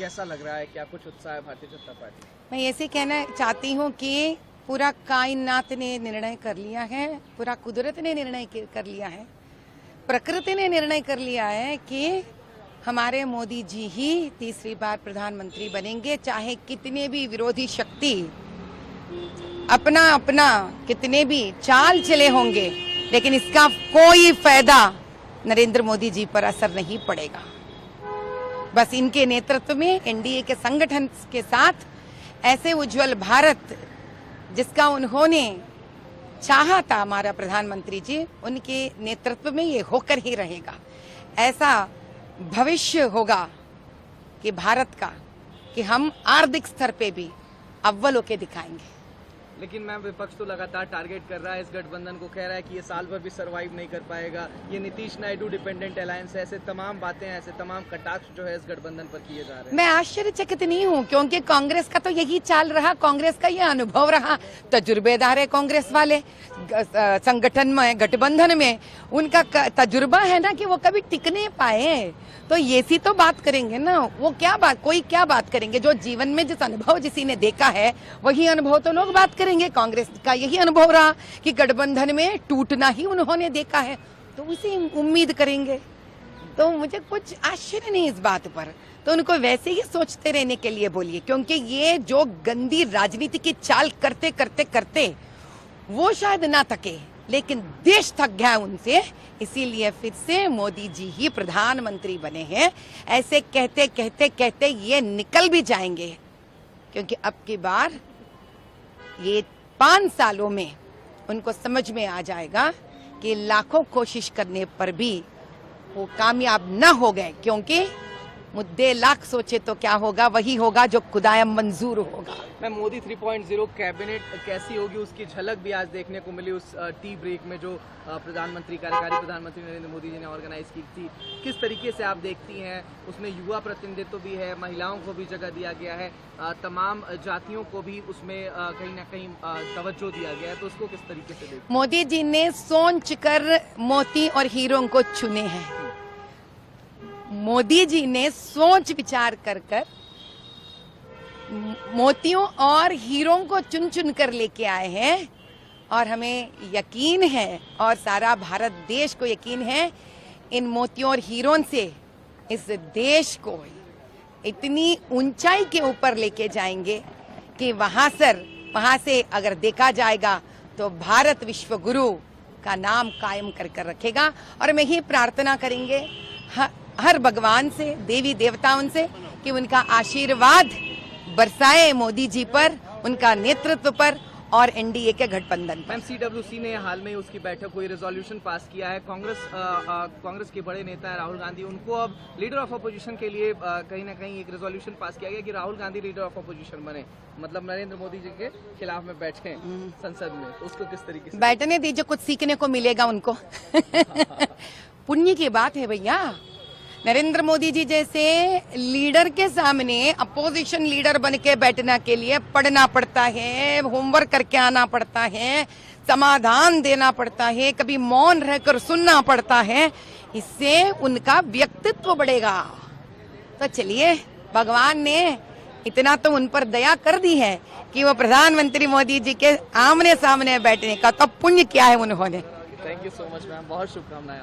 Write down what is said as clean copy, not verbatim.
कैसा लग रहा है, क्या कुछ उत्साह है भारतीय जनता पार्टी? मैं ऐसे कहना चाहती हूँ कि पूरा कायनात ने निर्णय कर लिया है, पूरा कुदरत ने निर्णय कर लिया है, प्रकृति ने निर्णय कर लिया है कि हमारे मोदी जी ही तीसरी बार प्रधानमंत्री बनेंगे। चाहे कितने भी विरोधी शक्ति अपना अपना कितने भी चाल चले होंगे, लेकिन इसका कोई फायदा नरेंद्र मोदी जी पर असर नहीं पड़ेगा। बस इनके नेतृत्व में एनडीए के संगठन के साथ ऐसे उज्जवल भारत जिसका उन्होंने चाहा था हमारा प्रधानमंत्री जी, उनके नेतृत्व में ये होकर ही रहेगा। ऐसा भविष्य होगा कि भारत का कि हम आर्थिक स्तर पे भी अव्वल होके दिखाएंगे। लेकिन मैम विपक्ष तो लगातार टारगेट कर रहा है इस गठबंधन को, कह रहा है कि ये साल भर भी सरवाइव नहीं कर पाएगा, ये नीतीश नायडू डिपेंडेंट अलायंस है, ऐसे तमाम बातें, ऐसे तमाम कटाक्ष जो है इस गठबंधन पर किए जा रहे हैं। मैं आश्चर्यचकित नहीं हूँ, क्योंकि कांग्रेस का तो यही चाल रहा, कांग्रेस का ये अनुभव रहा। तजुर्बेदार है कांग्रेस वाले, संगठन में गठबंधन में उनका तजुर्बा है ना कि वो कभी टिक नहीं पाए, तो ये सी तो बात करेंगे ना। वो क्या बात, कोई क्या बात करेंगे? जो जीवन में जिस अनुभव किसी ने देखा है वही अनुभव तो लोग बात करेंगे। कांग्रेस का यही अनुभव रहा कि गठबंधन में टूटना ही उन्होंने देखा है, तो उसी उम्मीद करेंगे। तो मुझे कुछ आश्चर्य नहीं इस बात पर, तो उनको वैसे ही सोचते रहने के लिए बोलिए, क्योंकि ये जो गंदी राजनीति की चाल करते करते करते वो शायद ना थके, लेकिन देश थक गया उनसे, इसीलिए फिर से मोदी जी ही प्रधानमंत्री बने हैं। ऐसे कहते कहते कहते ये निकल भी जाएंगे, क्योंकि अब की बार ये 5 सालों में उनको समझ में आ जाएगा कि लाखों कोशिश करने पर भी वो कामयाब न हो गए, क्योंकि मुद्दे लाख सोचे तो क्या होगा, वही होगा जो खुदायम मंजूर होगा। मैं मोदी 3.0 कैबिनेट कैसी होगी उसकी झलक भी आज देखने को मिली उस टी ब्रेक में जो कार्यकारी प्रधानमंत्री नरेंद्र मोदी जी ने ऑर्गेनाइज की थी। किस तरीके से आप देखती हैं? उसमें युवा प्रतिनिधित्व भी है, महिलाओं को भी जगह दिया गया है, तमाम जातियों को भी उसमें कहीं ना कहीं तवज्जो दिया गया है, तो उसको किस तरीके से देखते? मोदी जी ने सोच कर मोती और हीरों को चुने हैं। मोदी जी ने सोच विचार कर कर मोतियों और हीरों को चुन चुन कर लेके आए हैं, और हमें यकीन है और सारा भारत देश को यकीन है, इन मोतियों और हीरों से इस देश को इतनी ऊंचाई के ऊपर लेके जाएंगे कि वहां से अगर देखा जाएगा तो भारत विश्व गुरु का नाम कायम कर कर रखेगा। और मैं ही प्रार्थना करेंगे हर भगवान से, देवी देवताओं से, कि उनका आशीर्वाद बरसाए मोदी जी पर, उनका नेतृत्व पर और एनडीए के गठबंधन पर। सीडब्ल्यूसी ने हाल में उसकी बैठक हुई, रेजोल्यूशन पास किया है। कांग्रेस के बड़े नेता है राहुल गांधी, उनको अब लीडर ऑफ अपोजिशन के लिए कहीं ना कहीं एक रेजोल्यूशन पास किया गया कि Rahul Gandhi leader of opposition बने, मतलब नरेंद्र मोदी जी के खिलाफ में बैठे संसद में, तो उसको किस तरीके से? बैठने दीजिए, कुछ सीखने को मिलेगा उनको। पुण्य की बात है भैया। नरेंद्र मोदी जी जैसे लीडर के सामने अपोजिशन लीडर बन के बैठने के लिए पढ़ना पड़ता है, होमवर्क करके आना पड़ता है, समाधान देना पड़ता है, कभी मौन रहकर सुनना पड़ता है, इससे उनका व्यक्तित्व बढ़ेगा। तो चलिए, भगवान ने इतना तो उन पर दया कर दी है कि वो प्रधानमंत्री मोदी जी के आमने सामने बैठने का तो पुण्य किया है उन्होंने। Thank you so much ma'am, बहुत शुभकामनाएं।